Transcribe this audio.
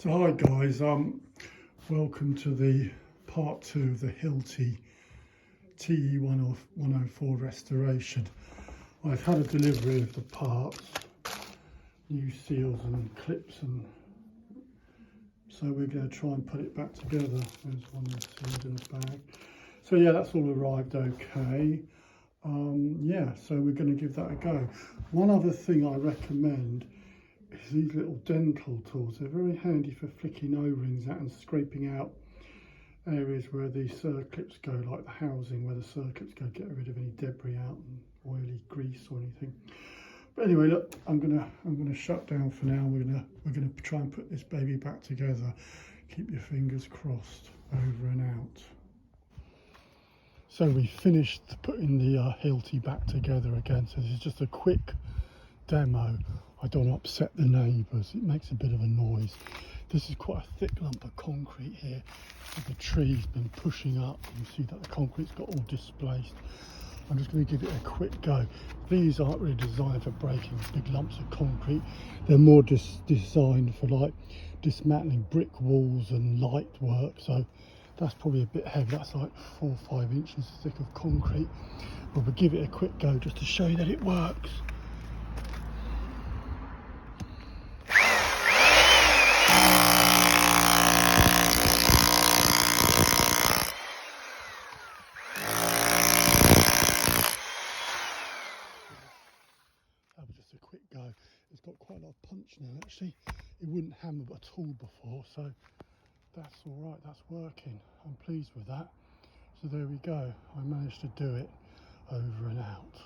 So hi guys, welcome to the part 2 of the Hilti TE104 restoration. I've had a delivery of the parts, new seals and clips, and so we're going to try and put it back together. There's one of the seals in the bag. So yeah, that's all arrived okay. Yeah, so we're going to give that a go. One other thing I recommend is these little dental tools. They're very handy for flicking O-rings out and scraping out areas where the circlips go, like the housing where the circlips go, get rid of any debris out and oily grease or anything. But anyway, look, I'm gonna shut down for now. We're gonna try and put this baby back together. Keep your fingers crossed. Over and out. So we finished putting the Hilti back together again. So this is just a quick demo. I don't want to upset the neighbours, it makes a bit of a noise. This is quite a thick lump of concrete here. The tree's been pushing up. You can see that the concrete's got all displaced. I'm just going to give it a quick go. These aren't really designed for breaking big lumps of concrete. They're more designed for like dismantling brick walls and light work. So that's probably a bit heavy. That's like 4 or 5 inches thick of concrete. But we'll give it a quick go just to show you that it works. That was just a quick go. It's got quite a lot of punch now actually. It wouldn't hammer at all before, so that's all right, that's working. I'm pleased with that. So there we go, I managed to do it. Over and out.